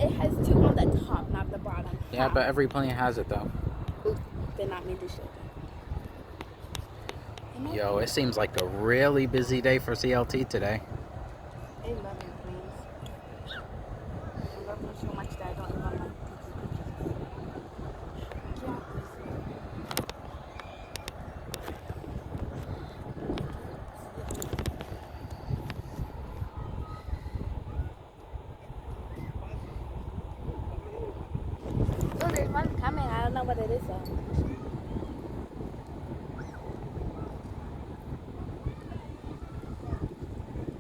It has two on the top, not the bottom. Yeah, but every plane has it though. Ooh, they're not made to show that. Yo, it seems like a really busy day for CLT today. I love airplanes. I love them so much that I don't even like taking pictures. Oh, there's one coming. I don't know what it is though.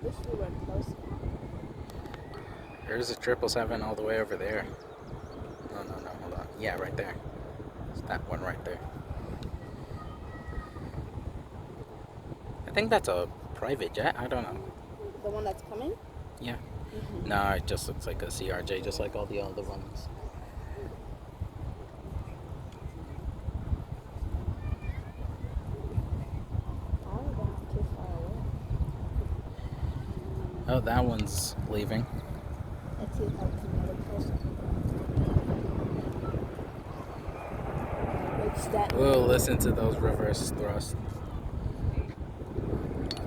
Wish we were closer. There's a 777 all the way over there. No, hold on. Yeah, right there. It's that one right there. I think that's a private jet. I don't know. The one that's coming? Yeah. No, it just looks like a CRJ, just like all the other ones. Oh, that one's leaving. Let's see if I can get it closer. Ooh, listen to those reverse thrusts.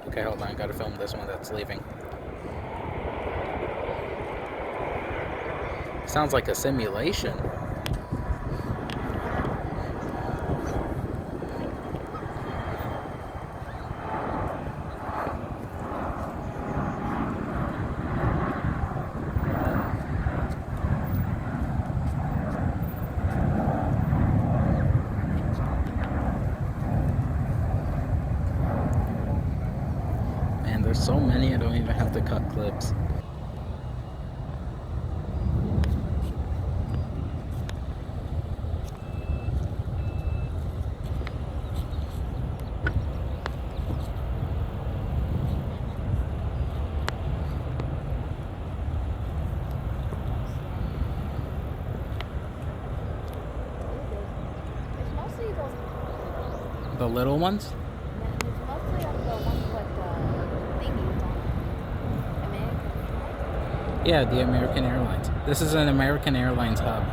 Okay, hold on. Gotta film this one that's leaving. Sounds like a simulation. Man, there's so many I don't even have to cut clips. The little ones? It's mostly of the ones with the thingies on it. Yeah, the American Airlines. This is an American Airlines hub.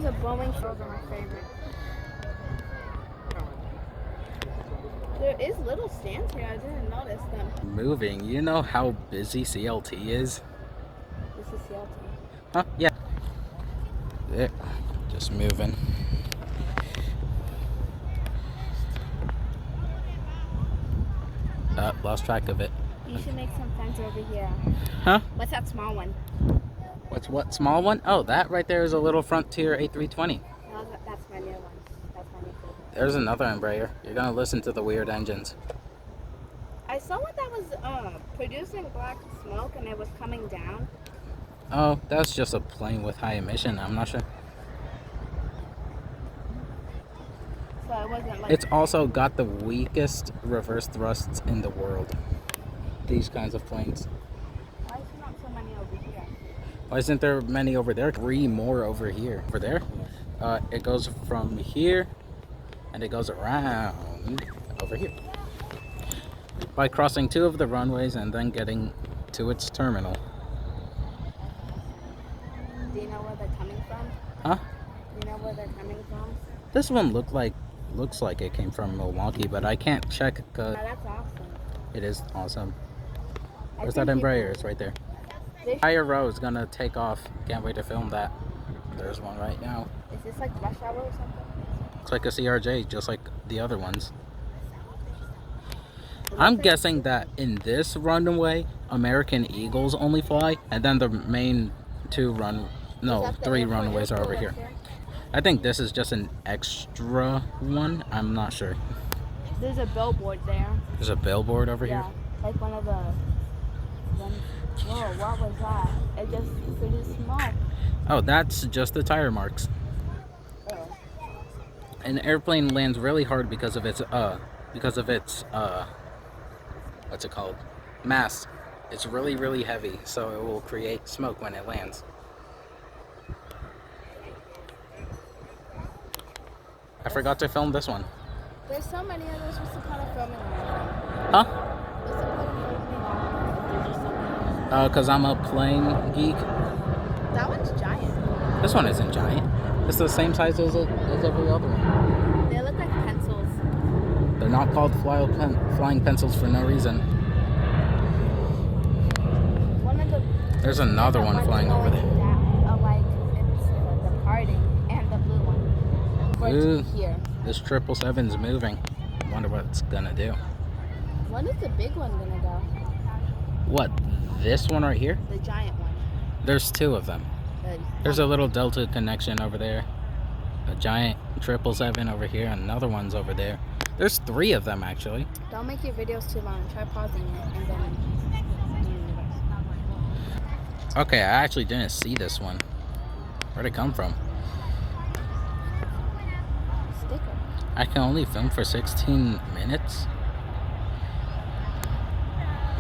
a Boeing. Those are my favorite. There is little stands here. I didn't notice them. Moving. You know how busy CLT is? This is CLT. Huh? Yeah. There. Just moving. Lost track of it. You should make some friends over here. Huh? What's that small one? What's what small one? Oh, that right there is a little Frontier A320. No, that's my new one. That's my new favorite. There's another Embraer. You're gonna listen to the weird engines. I saw one that was producing black smoke and it was coming down. Oh, that's just a plane with high emission. I'm not sure. So it wasn't like. It's also got the weakest reverse thrusts in the world. These kinds of planes. Why is there not so many over here? Why isn't there many over there? 3 more over here. Over there? It goes from here and it goes around over here. By crossing 2 of the runways and then getting to its terminal. Do you know where they're coming from? Huh? Do you know where they're coming from? This one looks like it came from Milwaukee, but I can't check because Oh, that's awesome. it is awesome. I Where's that think Embraer? It's right there. They- Entire row is gonna take off. Can't wait to film that. There's one right now. Is this like rush hour or something? It's like a CRJ, just like the other ones. I'm guessing that in this runway, American Eagles only fly, and then the main 3 runways are over here. I think this is just an extra one. I'm not sure. There's a billboard there. There's a billboard over here. Like one of the. Whoa, what was that? It just produced smoke. Oh, that's just the tire marks. Oh. An airplane lands really hard because of its what's it called? Mass. It's really, really heavy, so it will create smoke when it lands. I forgot to film this one. There's so many of those. What's the point of filming them? Huh? What's the point of filming them? There's just so many. Because I'm a plane geek. That one's giant. This one isn't giant. It's the same size as every other one. They look like pencils. They're not called flying pencils for no reason. One of the. There's another one flying over there. Like it's departing, and the blue one. Ooh, Here. this 777's moving. I wonder what it's gonna do. When is the big one gonna go? What? This one right here? The giant one. There's 2 of them. There's a little Delta connection over there. A giant 777 over here, and another one's over there. There's 3 of them actually. Don't make your videos too long. Try pausing it and then. Okay, I actually didn't see this one. Where'd it come from? Sticker. I can only film for 16 minutes.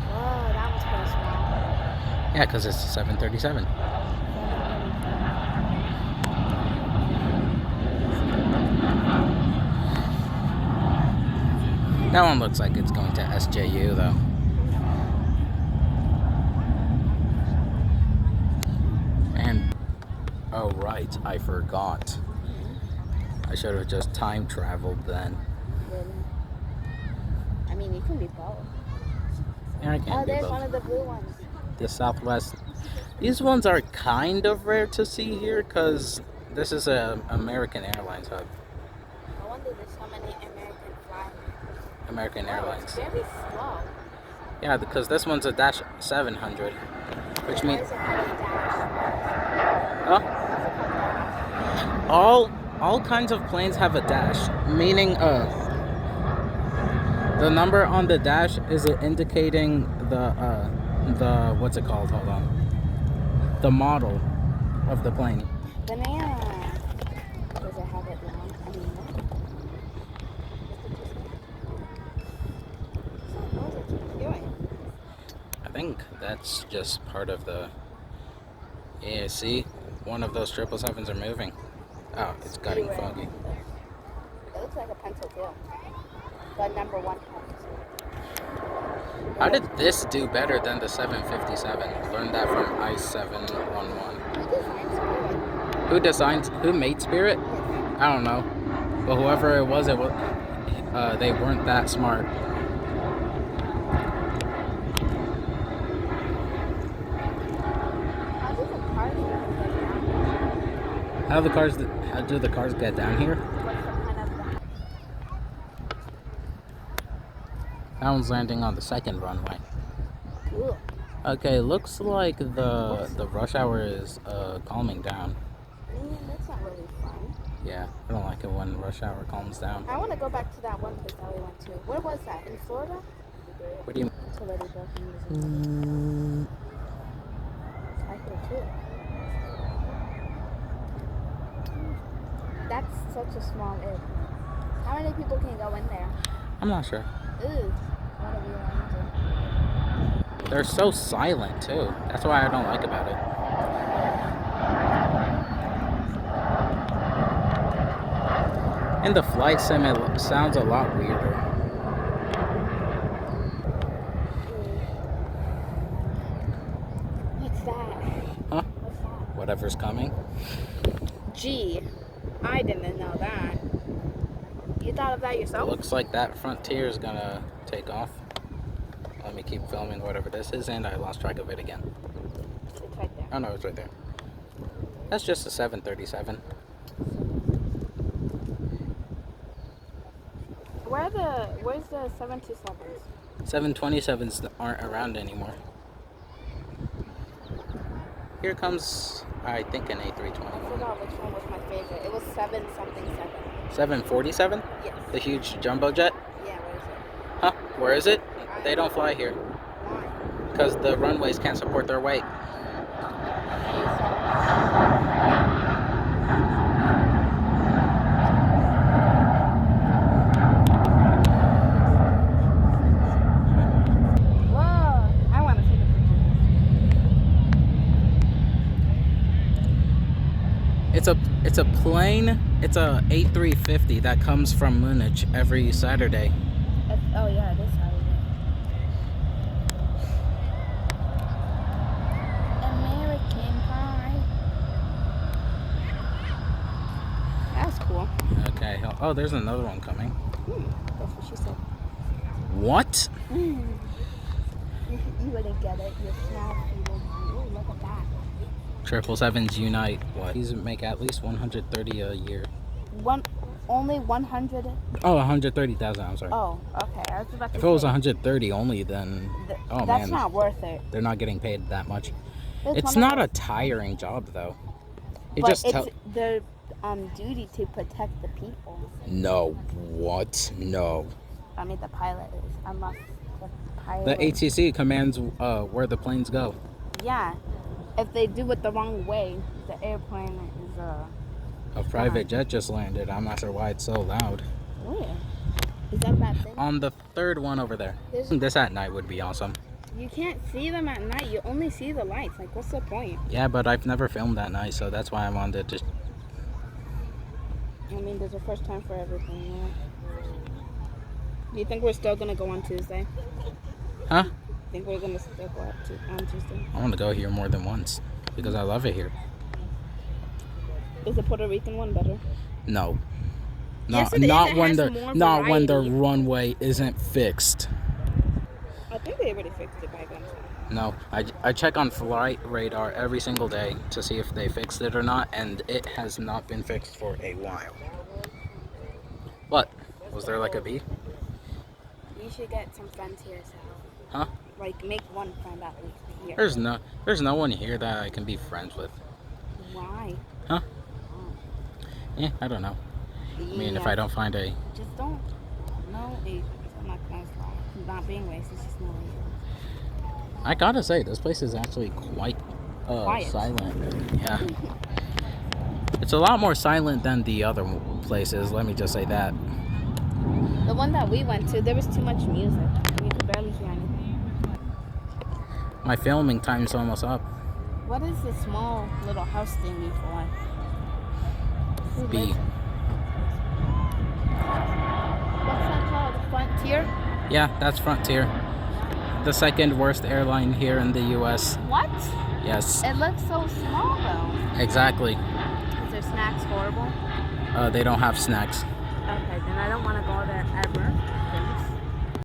Whoa, that was pretty small. Yeah, because it's a 737. That one looks like it's going to SJU though. And, oh right, I forgot. I should have just time traveled then. Really? I mean, you can be both. Yeah, I can Oh, do there's both. one of the blue ones. The Southwest. These ones are kind of rare to see here because this is a American Airlines hub. I wonder there's so many American flying. American It's Airlines. very slow. Yeah, because this one's a Dash 700, which means Why is it called a dash? huh? What's it called dash? All kinds of planes have a dash, meaning the number on the dash is indicating the what's it called? Hold on. The model of the plane. Banana. Does it have it long? I mean, what does it keep doing? I think that's just part of the. Yeah, see, one of those 777s are moving. Oh, it's getting foggy. It looks like a pencil too. The number 1 pencil. How did this do better than the 757? Learned that from ICE 711. The design's good. Who made Spirit? I don't know. But whoever it was, they weren't that smart. How do the cars get down? How do the cars get down here? What's the point of that? That one's landing on the second runway. Cool. Okay, looks like the rush hour is calming down. That's not really fun. Yeah, I don't like it when rush hour calms down. I want to go back to that one place that we went to. Where was that? In Florida? What do you To Lady Bird. I hear too. That's such a small area. How many people can go in there? I'm not sure. Ooh, what are we going to? They're so silent too. That's why I don't like about it. In the flight sim, it sounds a lot weirder. What's that? Huh? What's that? Whatever's coming. Gee, I didn't know that. You thought of that It yourself? looks like that Frontier is gonna take off. Let me keep filming whatever this is, and I lost track of it again. It's right there. Oh no, it's right there. That's just a 737. Where's the 727s? 727s aren't around anymore. Here comes, I think, an I A321. forgot which one was my favorite. It was 7 something 7. 747? Yes. The huge jumbo jet? Yeah, where is it? Huh? Where is it? They don't fly here. Why? Because the runways can't support their weight. Whoa! I want to take a picture. It's a plane. It's a A350 that comes from Munich every Saturday. Oh yeah, it is Saturday. American Pie. That's cool. Okay. Oh, there's another one coming. That's what she said. What? You wouldn't get it. You're small. Ooh, look at that. 777s unite. What? These make at least 130 a year. Only 100. Oh, 130,000. I'm sorry. Oh, okay. I was about to If say. it was 130 only, then oh that's man, not worth it. they're not getting paid that much. It's It's one of not a those- tiring job though. You But just it's tell. their duty to protect the people. No. What? No. I mean, the pilot is, unless the pilot. The ATC commands where the planes go. Yeah, if they do it the wrong way, the airplane is A private jet just landed. I'm not sure why it's so loud. Where? Is that that thing? On the third one over there. This at night would be awesome. You can't see them at night. You only see the lights. Like, what's the point? Yeah, but I've never filmed at night, so that's why I wanted to. I mean, there's a first time for everything. Yeah. Do you think we're still gonna go on Tuesday? Huh? Think we're gonna still go on Tuesday? I want to go here more than once because I love it here. Is the Puerto Rican one better? No. Yes, Not it is. not It when has the more not when the variety. runway isn't fixed. I think they already fixed it by then. No, I check on Flight Radar every single day to see if they fixed it or not, and it has not been fixed for a while. What? Was there like a bee? You should get some friends here, so. Huh? Like, make one friend at least here. There's no one here that I can be friends with. Why? Huh? Yeah, I don't know. I mean, if I don't find a... Just don't. No, I'm not gonna lie. Not being racist, just no. I gotta say, this place is actually quite Quiet. silent. Yeah. It's a lot more silent than the other places, let me just say that. The one that we went to, there was too much music. You could barely hear anything. My filming time's almost up. What is this small little house thingy for? Who B. lives in- What's that called? Frontier? Yeah, that's Frontier. The second worst airline here in the US. What? Yes, It looks so small though. exactly. snacks horrible? They don't have snacks. Okay, then I don't want to go there ever.